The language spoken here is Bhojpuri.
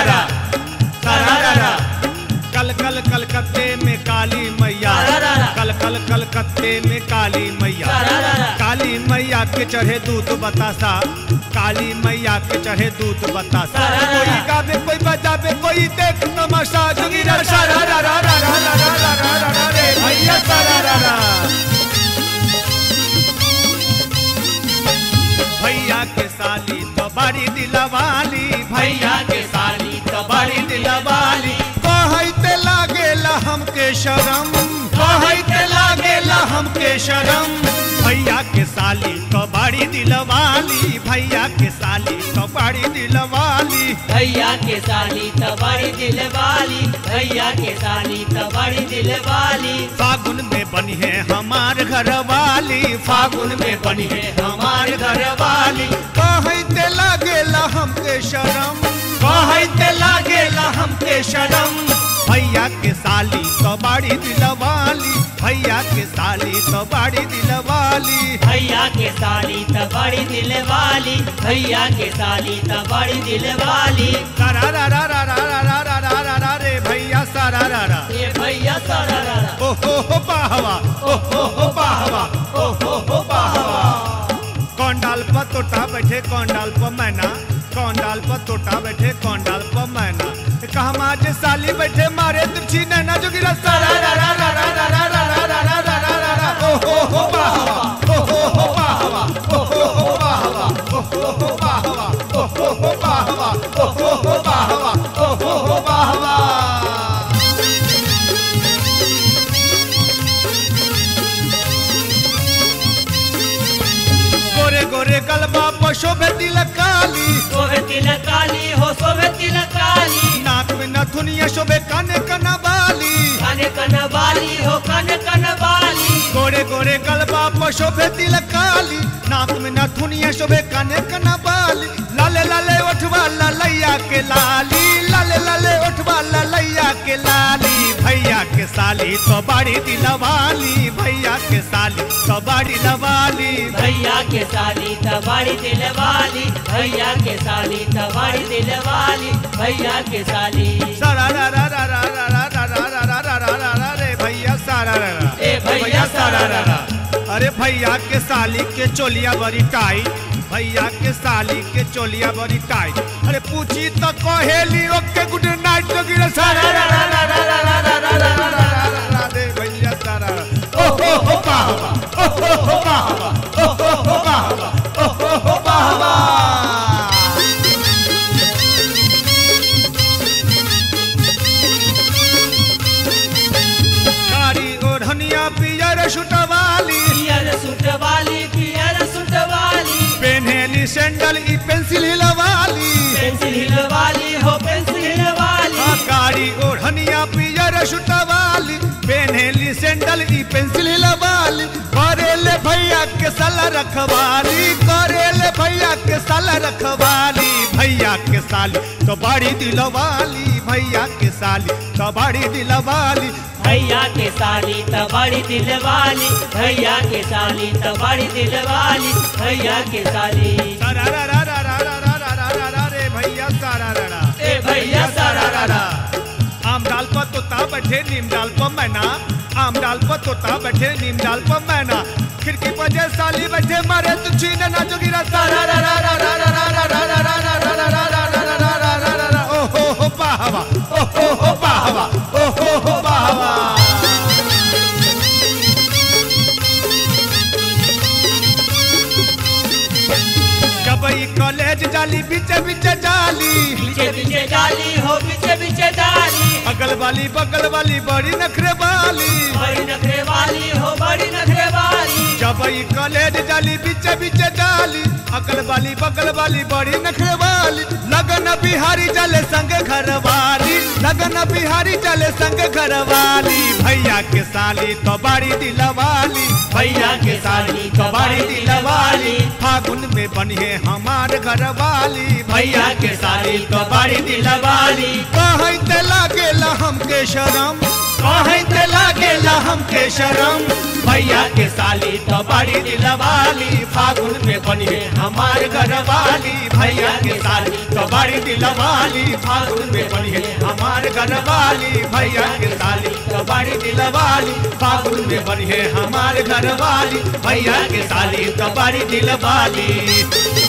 सरारा सरारा। कल कल कलकत्ते में काली मैया, कल कल कलकत्ते में काली मैया, काली मैया के चढ़े दूध बतासा, काली मैया के चढ़े दूध बतासा। कोई गावे कोई बजावे कोई देख तमाशा, जोगिरा सरारा रे भैया सरारा। भैया के साली तो बड़ी दिलवाली, भैया के साली तो बड़ी दिलवाली। कहते लागेला हमके शरम, कहते लागेला हमके शरम। भैया के साली तो बड़ी दिलवाली, भैया के साली तो बड़ी दिलवाली, भैया के साली तो बड़ी दिलवाली, भैया के साली तो बड़ी दिलवाली। फागुन में बनी है हमार घरवाली, फागुन में बनी है हमार घरवाली। कहते लागेला हमके शरम, कहते लागेला हमके शरम। भैया के साली तो बड़ी दिलवाली, भैया के साली तो बड़ी दिलवाली, भैया के साली तो बड़ी दिलवाली, भैया के साली तो बड़ी दिलवाली। सरारा रे भैया सरारा, ये भैया सरारा। ओ हो बाहवा, ओ हो बाहवा, ओ हो बाहवा। कौन डाल पर तोता बैठे कौन डाल पर मैना, कौन डाल पर तोता बैठे कौन डाल पर मैना। कहमा जे साली बैठे मारे तिरछी नैना, जोगिरा सरारा ओ हो बाहवा, ओ हो बाहवा, ओ हो बाहवा, ओ हो बाहवा, ओ हो बाहवा, ओ हो बाहवा, ओ हो बाहवा। गोरे गोरे गलबा पर शोभे तिलक काली, शोभे तिलक काली हो शोभे तिलक काली। नाक में नथुनिया शोभे काने कनवाली, काने कनवाली हो काने कनवाली। गोरे गोरे गलबा पर शोभे तिलक काली, नाक में नथुनिया शोभे काने कनवाली। लाले लाले ओठवा ललैया के लाली, लाले लाले ओठवा ललैया के लाली। भैया के साली तो बड़ी दिलवाली, भैया के साली तो बड़ी दिलवाली, भैया के साली तो बड़ी दिलवाली, भैया के साली तो बड़ी दिलवाली, भैया के साली। सरारा रे भैया सरारा, ए भैया सरारा। अरे भैया के साली के चोलिया बड़ी टाइट, भैया के साली के चोलिया बड़ी टाइट। अरे पूछी तो कहेली ओके गुड नाइट, जोगिरा सरारा रे भैया सरारा। ओ हो बाहवा, ओ हो बाहवा, ओ हो बाहवा, ओ हो बाहवा। कारी ओढ़निया पियर सुटवाली, पियर सुटवाली, पियर सुटवाली। पेन्हेली सैंडल ई पेंसिल हिलवाली, पेंसिल हिलवाली हो पेंसिल हिलवाली। कारी ओढ़निया पियर सुटवाली, पेन्हेली सैंडल ई पेंसिल हिलवाली। करेले भैया के साला रखवाली, करेले भैया के साला रखवाली। भैया के साली तो बड़ी दिलवाली, भैया के साली तो बड़ी दिलवाली, भैया के साली तो बड़ी दिलवाली, भैया के साली तो बड़ी दिलवाली, भैया के साली। सरारा रे भैया सरारा, ए भैया सरारा। आम डाल पर तोता बैठे नीम डाल पर मैना, आम डाल पर तोता बैठे नीम डाल पर मैना। खिड़की पर जे साली बैठे मारे तुझी नैना, जोगिरा सरारा ओ हो बाहवा, ओ हो बाहवा, ओ हो बाहवा। जबई कॉलेज जाली बीचे बीचे जाली, बीचे बीचे जाली हो बीचे बीचे जाली। अगल वाली बगल वाली बड़ी नखरे वाली, बड़ी नखरे वाली हो बड़ी नखरे वाली। जबई कॉलेज जाली बीचे बीचे जाली, अगल वाली बगल वाली बड़ी नखरे वाली। लगन बिहारी चले संग घरवाली, लगन बिहारी चले संग घरवाली। भैया के साली तो बड़ी दिलवाली, भैया के साली तो बड़ी दिलवाली। फागुन में बनी है हमार घरवाली, भैया के साली तो बड़ी दिलवाली। कहते लागेला हमके शरम, कहते लागेला हमके शरम। भैया के साली तो बड़ी दिलवाली, फागुन में बनिए हमार घरवाली। भैया के साली तो बड़ी दिलवाली, फागुन में बनिए हमार घरवाली। भैया के साली तो बड़ी दिलवाली, फागुन में बनिए हमार घरवाली। भैया के साली तो बड़ी दिलवाली।